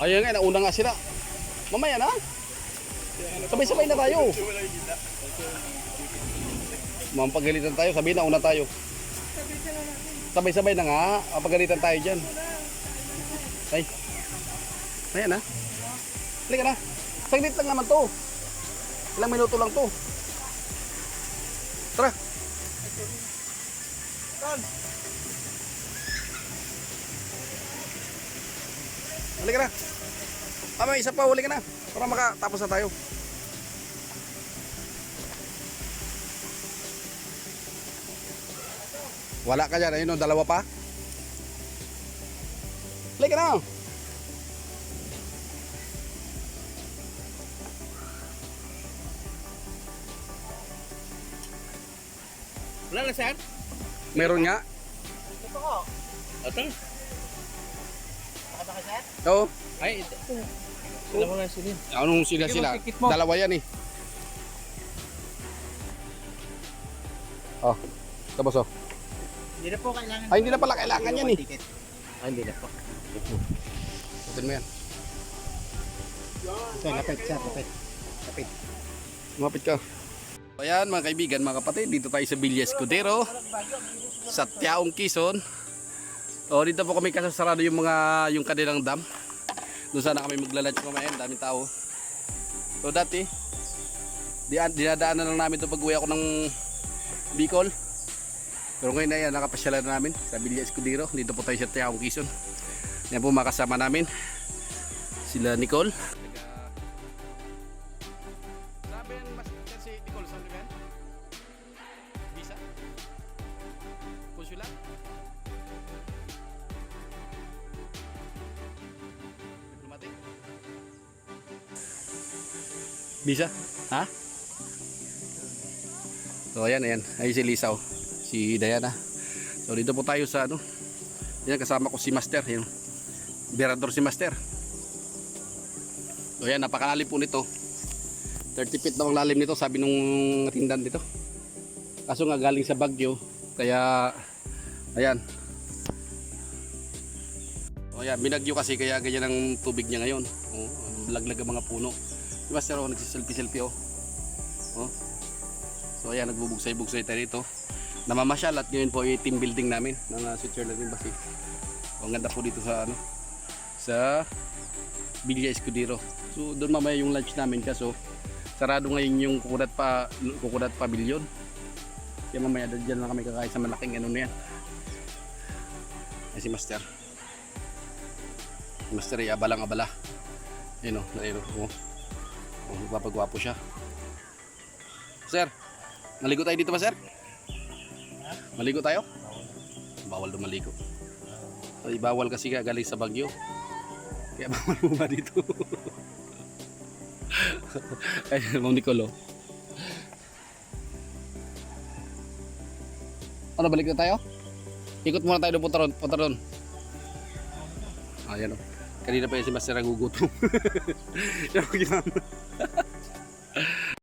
Ayun nga, nauna nga sila. Mamaya na. Sabay-sabay na tayo. Mampagalitan tayo, sabihin na una tayo. Sabay-sabay na nga, mapagalitan tayo dyan. Ay. Ayan na. Halika na. Saglit lang naman to. Ilang minuto lang to. Tara. Halika na. May isa pa, huli ka na. Para makatapos na tayo. Wala ka dyan, ayun o, dalawa pa. Halika na. Wala na, sir? Meron nga. Ito ko. Ito? Nakataka, sir? Oo. Ay, ito. Sila mo nga sila. Anong sila? Dalawa yan eh. Oh, tapos oh. Hindi na po kailangan. Ay, hindi na pala kailangan yan eh. Ay, hindi na po. Putun mo yan. Ito, lapit, sir. Lapit. Lapit. Lumapit ka. Ayan mga kaibigan, mga kapatid, dito tayo sa Villa Escudero sa Tiaong, Quezon. O, dito po kami kasasarado yung kanilang dam. Doon sana kami maglalunch mamaya, daming tao. So dati, dinadaanan lang namin ito pag uwi ako ng Bicol. Pero ngayon na yan, nakapasyalan na namin sa Villa Escudero. Dito po tayo sa Tiaong, Quezon. Yan po makasama namin sila Nicole. Bisa? Ha? So ayan, ayan. Ay si Lisaw. Si Diana. So dito po tayo sa ano. Yan, kasama ko si Master. Yan. Berador si Master. So ayan, napakalalim po nito. 30 feet daw ang lalim nito, sabi nung tindan dito. Kaso nga galing sa Baguio. Kaya ayan. O ayan, binagyo kasi kaya ganyan ang tubig niya ngayon. O, laglag ang mga puno. Si Master oh, nagsiselfie-selfie oh. Oh. So ayan, nagbubugsay-bugsay tayo dito. Namamasyal at ngayon po yung team building namin ng Switzerland Embassy. Ang ganda po dito sa ano, sa Villa Escudero. So doon mamaya yung lunch namin, kaso sarado ngayon yung Kukudat Pavilion. Kaya mamaya dyan lang kami kakain sa malaking ano na yan. Ay si Master. Si Master ay abalang-abala. Ayun oh, ayun oh. Oh, magpapagwapo siya. Sir, maligo tayo dito ba, sir? Maligo tayo? Bawal daw maligo. Ay, bawal kasi galing sa Baguio. Kaya bawal mo ba dito? Ay, Ma'am Nicolo. Ano, balik na tayo? Ikot muna tayo doon, punta doon. Ayan o. Kanina pa yung si Master nagugutom.